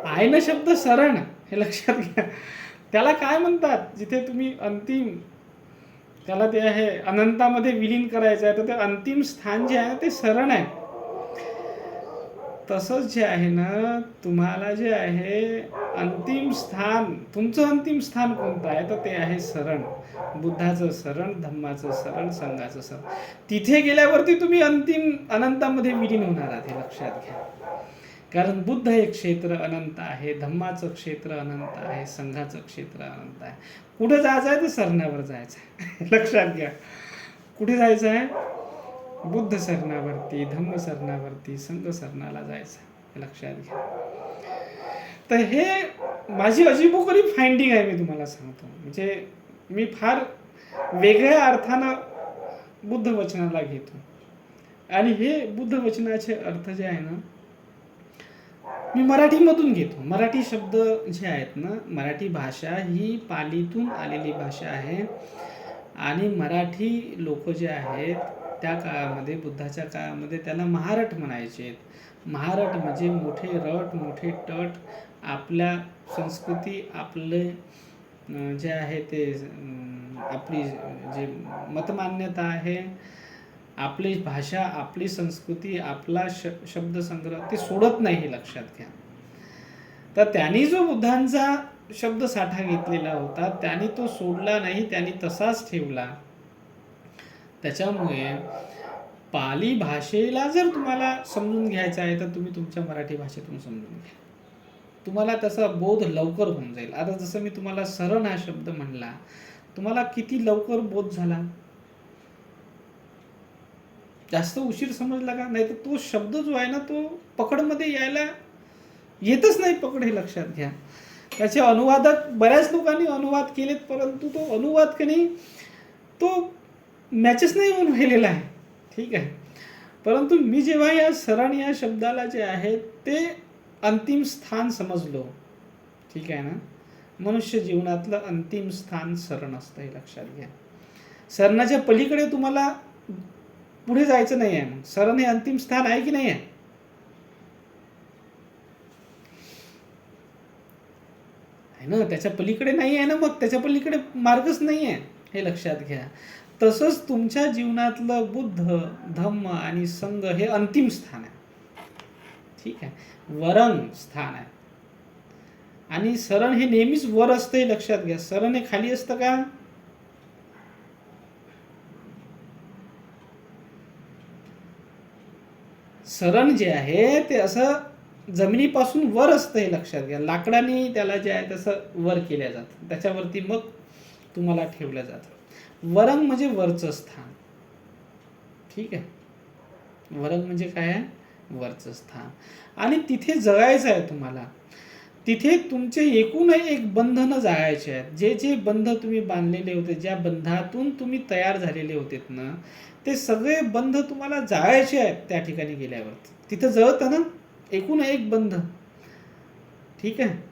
आहे ना शब्द सरण, हे लक्षात घ्या. त्याला काय म्हणतात जिथे तुम्ही अंतिम, त्याला ते आहे अनंतामध्ये विलीन करायचं आहे, तर ते अंतिम स्थान जे आहे ते सरण आहे. तसंच जे आहे ना, तुम्हाला जे आहे अंतिम स्थान, तुमचं अंतिम स्थान कोणतं आहे, तर ते आहे शरण. बुद्धाचं शरण, धम्माचं शरण, संघाचं शरण. तिथे गेल्यावरती तुम्ही अंतिम अनंतामध्ये विलीन होणार आहात, हे लक्षात घ्या. कारण बुद्ध हे क्षेत्र अनंत आहे, धम्माचं क्षेत्र अनंत आहे, संघाचं क्षेत्र अनंत आहे. कुठं जायचं आहे, तर शरणावर जायचं आहे. लक्षात घ्या. कुठे जायचं आहे? बुद्ध शरणावरती, धम्म शरणावरती, संघ शरणाला जायचं, हे लक्षात घ्या. तर हे माझी अजीबोगरीब फाइंडिंग आहे, मी तुम्हाला सांगतो. म्हणजे मी फार वेगळ्या अर्थानं बुद्ध वचनाला घेतो. आणि हे बुद्ध वचनाचे अर्थ जे आहे ना, मी मराठीमधून घेतो. मराठी शब्द जे आहेत ना, मराठी भाषा ही पालीतून आलेली भाषा आहे. आणि मराठी लोक जे आहेत त्या काळामध्ये, बुद्धाच्या काळामध्ये, त्याला महारठ म्हणायचे. महारठ म्हणजे मोठे रट, मोठे तट. आपल्या संस्कृती, आपले जे आहे ते, आपली जे मतमान्यता आहे, आपली भाषा, आपली संस्कृती, आपला शब्दसंग्रह ते सोडत नाही, हे लक्षात घ्या. तर त्यांनी जो बुद्धांचा शब्द साठा घेतलेला होता, त्यांनी तो सोडला नाही, त्यांनी तसाच ठेवला. त्याच्यामुळे पाली भाषेला जर तुम्हाला समजून घ्यायचं आहे, तर तुम्ही तुमच्या मराठी भाषेतून समजून घ्या. तुम्हाला त्याचा बोध लवकर होऊन जाईल. आता जसं मी तुम्हाला शरण हा शब्द म्हणला, तुम्हाला किती लवकर बोध झाला? जास्त उशीर समजला का? नाही तर तो शब्द जो आहे ना, तो पकडमध्ये यायला येतच नाही. पकड, हे लक्षात घ्या. त्याचे अनुवादक बऱ्याच लोकांनी अनुवाद केलेत, परंतु तो अनुवाद कधी तो मॅचच नाही होऊन राहिलेला आहे. ठीक आहे. परंतु मी जेव्हा या शरण या शब्दाला जे आहे ते अंतिम स्थान समजलो, ठीक आहे ना, मनुष्य जीवनातलं अंतिम स्थान शरण असतं, हे लक्षात घ्या. शरणाच्या पलीकडे तुम्हाला पुढे जायचं नाही आहे. मग शरण हे अंतिम स्थान आहे की नाही आहे? ना, त्याच्या पलीकडे नाही आहे ना, मग त्याच्या पलीकडे मार्गच नाही आहे, हे लक्षात घ्या. तसंच तुमच्या जीवनातलं बुद्ध, धम्म आणि संघ हे अंतिम स्थान आहे. ठीक आहे. वरंग स्थान आहे. आणि शरण हे नेहमीच वर असतं, हे लक्षात घ्या. शरण हे खाली असतं का? शरण जे आहे ते असं जमिनीपासून वर असतं, हे लक्षात घ्या. लाकडाने त्याला जे आहे तसं वर केल्या जातं, त्याच्यावरती मग तुम्हाला ठेवलं जातं. वरंग म्हणजे वरचं स्थान. ठीक आहे. वरंग म्हणजे काय आहे? वरचं स्थान. आणि तिथे जगायचं आहे तुम्हाला. तिथे तुमचे एकूण एक बंधनं जाळायचे आहेत. जे जे बंध तुम्ही बांधलेले होते, ज्या बंधातून तुम्ही तयार झालेले होतेत ना, ते सगळे बंध तुम्हाला जाळायचे आहेत. त्या ठिकाणी गेल्यावर तिथं जळतं ना एकूण एक बंध. ठीक आहे.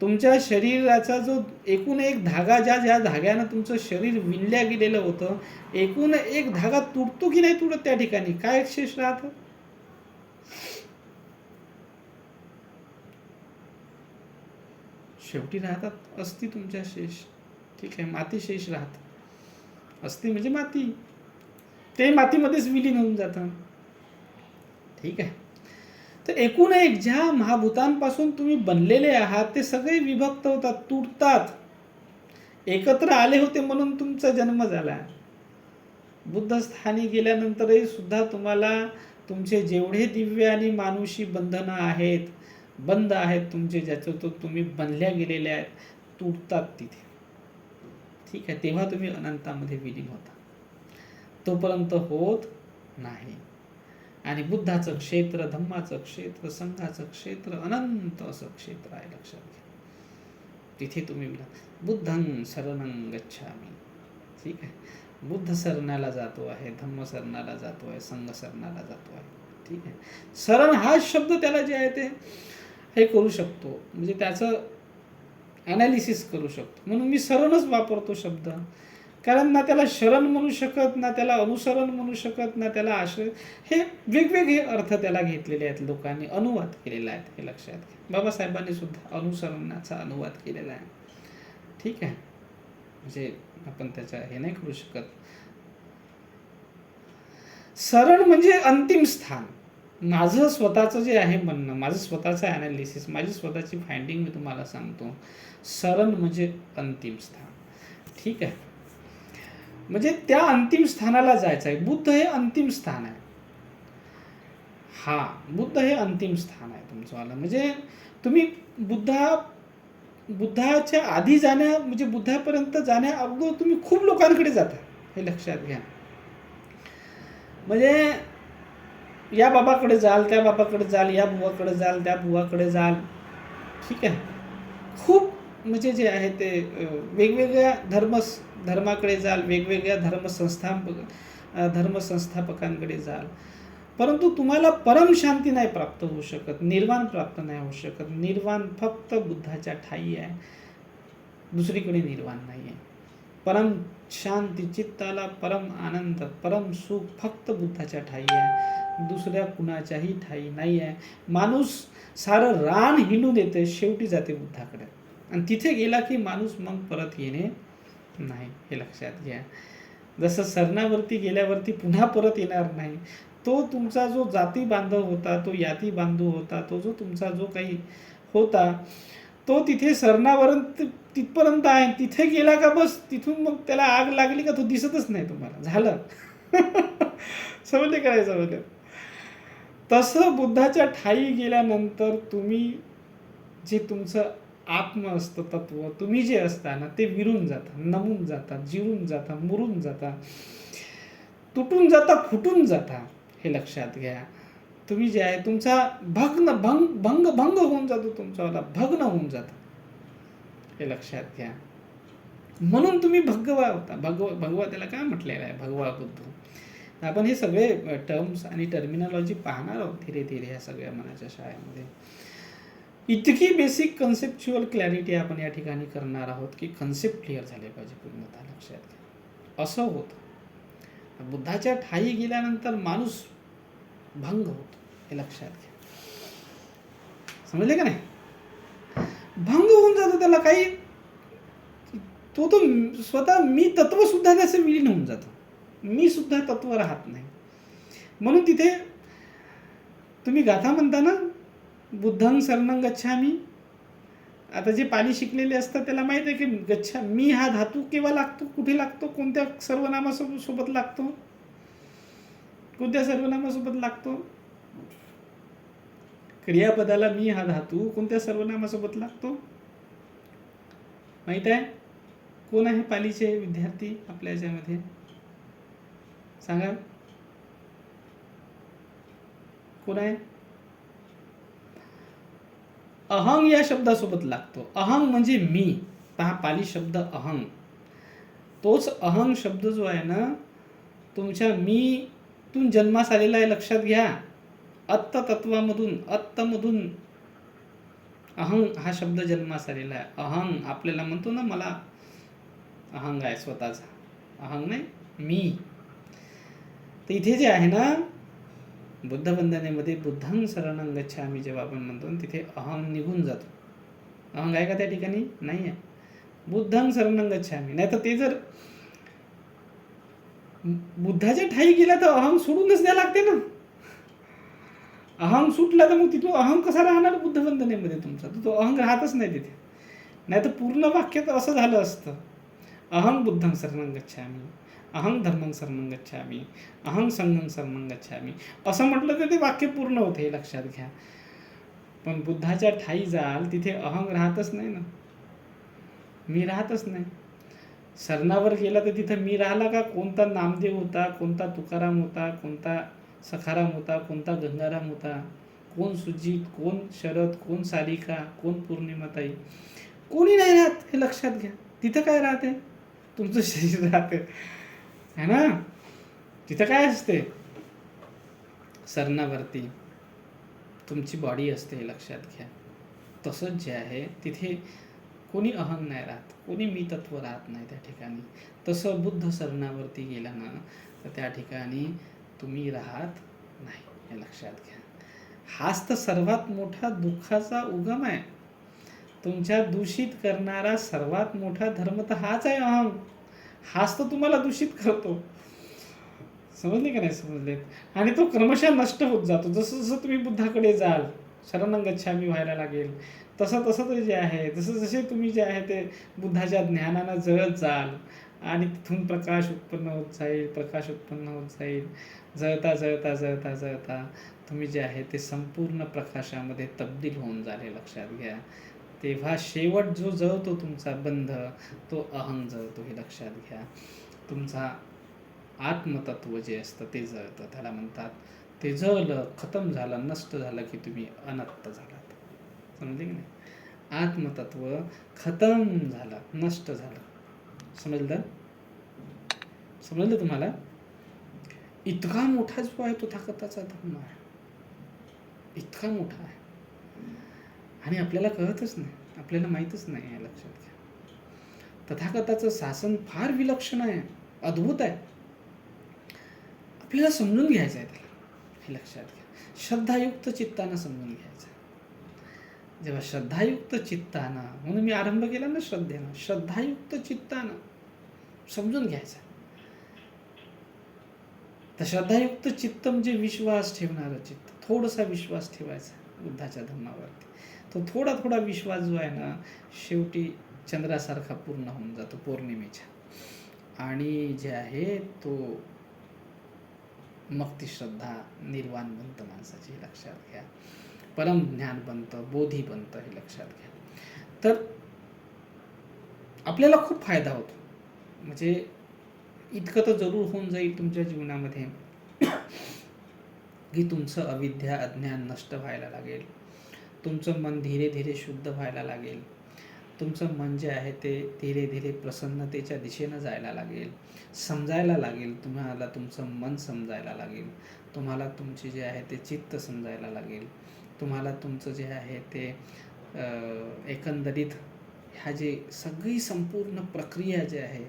तुमच्या शरीराचा जो एकूण एक धागा, ज्या ज्या धाग्यानं तुमचं शरीर विणल्या गेलेलं होतं, एकूण एक धागा तुटतो की नाही तुटत? त्या ठिकाणी काय शेष राहतं? शेवटी राहतात अस्थि तुमच्या शेष. ठीक आहे. माती शेष राहत. अस्थि म्हणजे माती, ते मातीमध्येच विलीन होऊन जातं. ठीक आहे. तर एकूण एक ज्या महाभूतांपासून तुम्ही बनलेले आहात ते सगळे विभक्त होतात, तुटतात. एकत्र आले होते म्हणून तुमचा जन्म झाला. बुद्ध स्थानी गेल्यानंतरही सुद्धा तुम्हाला तुमचे जेवढे दिव्य आणि मानुषी बंधनं आहेत, बंध आहेत तुमचे, ज्याच्यातून तुम्ही बनल्या गेलेले आहेत, तुटतात तिथे. ठीक आहे. तेव्हा तुम्ही अनंतामध्ये विलीन होता. तोपर्यंत होत नाही. आणि बुद्धाचं क्षेत्र, धम्माचं क्षेत्र, संघाचं क्षेत्र अनंत असं क्षेत्र आहे, लक्षात घ्या. तिथे तुम्ही बुद्धं शरणं गच्छामि. ठीक आहे. बुद्ध शरणाला जातो आहे, धम्म शरणाला जातो आहे, संघ शरणाला जातो आहे. ठीक आहे. शरण हा शब्द त्याला जे आहे ते हे करू शकतो, म्हणजे त्याचं ॲनालिसिस करू शकतो. म्हणून मी शरणच वापरतो शब्द, कारण ना त्याला शरण म्हणू शकत, ना त्याला अनुसरण म्हणू शकत, ना त्याला आश्रय. हे वेगवेगळे अर्थ त्याला घेतलेले आहेत, लोकांनी अनुवाद केलेला आहे, हे लक्षात घ्या. बाबासाहेबांनी सुद्धा अनुसरणाचा अनुवाद केलेला आहे. ठीक आहे, म्हणजे आपण त्याचा हे नाही करू शकत. शरण म्हणजे अंतिम स्थान. माझं स्वतःचं जे आहे म्हणणं, माझं स्वतःचं ॲनालिसिस, माझी स्वतःची फाइंडिंग मी तुम्हाला सांगतो. शरण म्हणजे अंतिम स्थान. ठीक आहे, म्हणजे त्या अंतिम स्थानाला जायचं आहे. बुद्ध हे अंतिम स्थान आहे. हा, बुद्ध हे अंतिम स्थान आहे तुमचंवालं. म्हणजे तुम्ही बुद्धाच्या आधी म्हणजे बुद्धापर्यंत जाण्या अगोदर तुम्ही खूप लोकांकडे जाता, हे लक्षात घ्या. म्हणजे या बाबाकडे जाल, त्या बाबाकडे जाल, या बुवाकडे जाल, त्या बुवाकडे जाल. ठीक आहे, खूप म्हणजे जे आहे ते वेगवेगळ्या धर्माकडे जाल, वेगवेगळ्या धर्मसंस्थापकांकडे जाल, परंतु तुम्हाला परम शांती नाही प्राप्त होऊ शकत, निर्वाण प्राप्त नाही होऊ शकत. निर्वाण फक्त बुद्धाच्या ठायी आहे, दुसरीकडे निर्वाण नाही आहे. परम शांती, चित्ताला परम आनंद, परम सुख फक्त बुद्धाच्या ठायी आहे, दुसऱ्या कुणाच्याही ठायी नाही आहे. माणूस सारं रान हिंडून येते, शेवटी जाते बुद्धाकडे, आणि तिथे गेला की माणूस मग परत येणे नाही, हे लक्षात घ्या. जसं सरणावरती गेल्यावरती पुन्हा परत येणार नाही, तो तुमचा जो जाती बांधव होता, तो याती बांधव होता, तो जो तुमचा जो काही होता, तो तिथे सरणावरती तिथपर्यंत आहे. तिथे गेला का बस, तिथून मग त्याला आग लागली का तो दिसतच नाही तुम्हाला, झालं. समजले काय समजलं. तसं बुद्धाच्या ठाई गेल्यानंतर तुम्ही जे तुमचं आत्म असतं, तत्व तुम्ही जे असता ना, ते विरून जाता, नमून जाता, जिरून जाता, मुरून जाता, तुटून जाता, फुटून जाता, हे लक्षात घ्या. तुम्ही जे आहे तुमचा भंग होऊन जातो, तुमच्यावाला भग्न होऊन जातं, हे लक्षात घ्या. म्हणून तुम्ही भगवा होता. भगवा त्याला काय म्हटलेलं आहे, भगवा बुद्ध. आपण हे सगळे टर्म्स आणि टर्मिनॉलॉजी पाहणार आहोत धीरे धीरे ह्या सगळ्या मनाच्या शाळेमध्ये. इतकी बेसिक कन्सेप्च्युअल क्लॅरिटी आपण या ठिकाणी करणार आहोत की कन्सेप्ट क्लिअर झाले पाहिजे पूर्णतः, लक्षात घ्या. असं होतं, बुद्धाच्या ठाई गेल्यानंतर माणूस भंग होतो, हे लक्षात घ्या. समजले का नाही. भंग होऊन जातो, त्याला काही तो स्वतः मी तत्व सुद्धा त्याचं विलीन होऊन जातं, मी सुद्धा तत्व राहत नाही. म्हणून तिथे तुम्ही गाथा म्हणता ना, बुद्धं शरणं गच्छामी. आता जे पाली शिकलेले असतात त्याला माहित आहे की मी हा धातू केव्हा लागतो, कुठे लागतो, कोणत्या सर्वनामासोबत लागतो, कोणत्या सर्वनामासोबत लागतो. क्रियापदाला मी हा धातू कोणत्या सर्वनामासोबत लागतो माहित आहे. कोण आहे पालीचे विद्यार्थी आपल्या याच्यामध्ये, सांगा कोण आहे. अहंग या शब्दासोबत लागतो. अहंग म्हणजे मी. पहा, पाली शब्द अहंग, तोच अहंग शब्द जो आहे ना, तुमच्या मी तून जन्मास आलेला आहे, लक्षात घ्या. अत्तमधून अहंग हा शब्द जन्मास आलेला आहे. अहंग आपल्याला म्हणतो ना, मला अहंग आहे स्वतःचा, अहंग नाही, मी. तर इथे जे आहे ना, बुद्ध वंदनेमध्ये बुद्धं शरणं गच्छामी जेव्हा आपण म्हणतो, तिथे अहंग निघून जातो. अहंग आहे का त्या ठिकाणी, नाही आहे. बुद्धं शरणं गच्छामी. नाही तर ते जर बुद्धाच्या ठाई गेला तर अहंग सोडूनच द्यायला लागते ना. अहंग सुटला तर मग तिथून अहंग कसा राहणार बुद्ध वंदनेमध्ये तुमचा, तो अहंग राहतच नाही तिथे. नाही तर पूर्ण वाक्य तर असं झालं असतं, अहं बुद्धं शरणं गच्छामी, अहं धर्मं शरणं गच्छामी, अहं संघं शरणं गच्छामी, असं म्हटलं तर ते वाक्य पूर्ण होते, हे लक्षात घ्या. पण बुद्धाच्या ठाई जाल तिथे अहंग राहतच नाही ना, मी राहतच नाही. शरणावर गेला तर तिथं मी राहिला का. कोणता नामदेव होता, कोणता तुकाराम होता, कोणता सखाराम होता, कोणता गंगाराम होता, कोण सुजित, कोण शरद, कोण सारिका, कोण पौर्णिमाताई, कोणी नाही राहत, हे लक्षात घ्या. तिथं काय राहते, तुमचं शरीर राहते, है ना. तिथं काय असते, सरणावरती तुमची बॉडी असते, हे लक्षात घ्या. तसंच जे आहे तिथे कोणी अहं नाही राहत, कोणी मी तत्व राहत नाही त्या ठिकाणी. तसं बुद्ध सरणावरती गेला ना तर त्या ठिकाणी तुम्ही राहत नाही, हे लक्षात घ्या. हाच तर सर्वात मोठा दुःखाचा उगम आहे. तुमच्या दूषित करणारा सर्वात मोठा धर्म तर हाच आहे, अहं. हाच तर तुम्हाला दूषित करतो. समजले का नाही समजले? आणि तो क्रमशः नष्ट होत जातो. जसं जसं तुम्ही बुद्धाकडे जाल, शरणं गच्छामी व्हायला लागेल, तसं तसं ते जे आहे, जसं जसे तुम्ही जे आहे ते बुद्धाच्या ज्ञानानं जळत जाल आणि तिथून प्रकाश उत्पन्न होत जाईल, प्रकाश उत्पन्न होत जाईल. जळता जळता जळता जळता तुम्ही जे आहे ते संपूर्ण प्रकाशामध्ये तब्दील होऊन जाल, हे लक्षात घ्या. तेव्हा शेवट जो जळतो तुमचा बंध, तो अहं जळतो, हे लक्षात घ्या. तुमचा आत्मतत्व जे असतं ते जळतं. त्याला म्हणतात ते जळलं, खतम झालं, नष्ट झालं की तुम्ही अनंत झालात. समजले की नाही? आत्मतत्व खतम झालं, नष्ट झालं. समजलं? समजलं तुम्हाला? इतका मोठा जो आहे तो तथागताचा धर्म आहे, इतका मोठा आहे आणि आपल्याला कळतच नाही, आपल्याला माहीतच नाही, हे लक्षात घ्या. तथागताचं शासन फार विलक्षण आहे, अद्भुत आहे. आपल्याला समजून घ्यायचं आहे त्याला, हे लक्षात घ्या. श्रद्धायुक्त चित्तानं समजून घ्यायचं. जेव्हा श्रद्धायुक्त चित्तानं, म्हणून मी आरंभ केला ना श्रद्धेनं, श्रद्धायुक्त चित्तानं समजून घ्यायचं. तर श्रद्धायुक्त चित्त म्हणजे विश्वास ठेवणारं चित्त. थोडासा विश्वास ठेवायचा बुद्धाच्या धर्मावरती. तो थोडा थोडा विश्वास जो आहे ना, शेवटी चंद्रासारखा पूर्ण होऊन जातो पौर्णिमेच्या. आणि जे आहे तो मग ती श्रद्धा निर्वाण बनतं माणसाची, हे लक्षात घ्या. परम ज्ञान बनतं, बोधी बनतं, हे लक्षात घ्या. तर आपल्याला खूप फायदा होतो. म्हणजे इतकं तर जरूर होऊन जाईल तुमच्या जीवनामध्ये की तुमचं अविद्या अज्ञान नष्ट व्हायला लागेल, तुमचं मन धीरे धीरे शुद्ध व्हायला लागेल, तुमचं मन जे आहे ते धीरे धीरे प्रसन्नतेच्या दिशेनं जायला लागेल, समजायला लागेल. तुम्हाला तुमचं मन समजायला लागेल, तुम्हाला तुमचे जे आहे ते चित्त समजायला लागेल, तुम्हाला तुमचं जे आहे ते एकंदरीत ह्या जे सगळी संपूर्ण प्रक्रिया जी आहे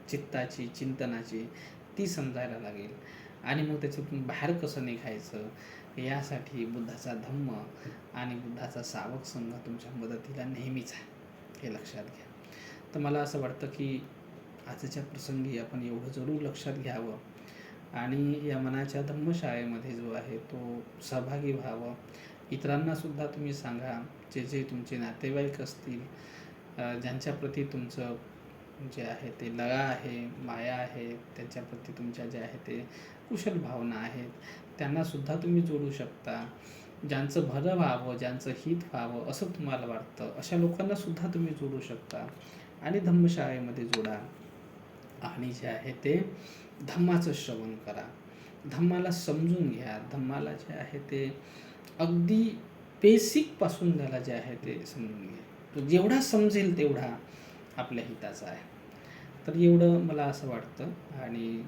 चित्ताची, चिंतनाची, ती समजायला लागेल. आणि मग त्याच्यातून बाहेर कसं निघायचं यासाठी बुद्धाचा धम्म आणि बुद्धाचा सावक संघ तुमच्या मदतीला नेहमीच आहे, हे लक्षात घ्या. तर मला असं वाटतं की आजच्या प्रसंगी आपण एवढं जरूर लक्षात घ्यावं आणि या मनाच्या धम्मशाळेमध्ये जो आहे तो सहभागी व्हावं. इतरांनासुद्धा तुम्ही सांगा, जे जे तुमचे नातेवाईक असतील, ज्यांच्याप्रती तुमचं जे आहे ते लळा आहे, माया आहे, त्यांच्याप्रती तुमच्या जे आहे ते कुशल भावना आहेत, त्यांनासुद्धा तुम्ही जोडू शकता. ज्यांचं भलं व्हावं, ज्यांचं हित व्हावं असं तुम्हाला वाटतं, अशा लोकांनासुद्धा तुम्ही जोडू शकता आणि धम्मशाळेमध्ये जोडा. आणि जे आहे ते धम्माचं श्रवण करा, धम्माला समजून घ्या. धम्माला जे आहे ते अगदी बेसिकपासून त्याला जे आहे ते समजून घ्या. जेवढा समजेल तेवढा आपल्या हिताचा आहे. तर एवढं मला असं वाटतं. आणि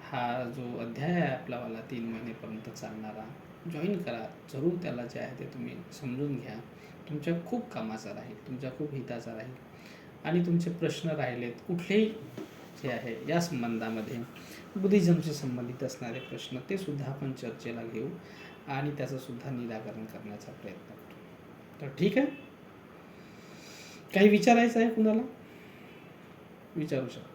हा जो अध्याय आहे आपलावाला 3 महिनेपर्यंत चालणारा, जॉईन करा जरूर. त्याला जे आहे ते तुम्ही समजून घ्या. तुमच्या खूप कामाचा राहील, तुमच्या खूप हिताचा राहील. आणि तुमचे प्रश्न राहिलेत कुठलेही जे आहे या संबंधामध्ये बुद्धिझमशी संबंधित असणारे प्रश्न, ते सुद्धा आपण चर्चेला घेऊ आणि त्याचंसुद्धा निराकरण करण्याचा प्रयत्न करू. तर ठीक आहे. काही विचारायचं आहे कुणाला? विचारू शकता.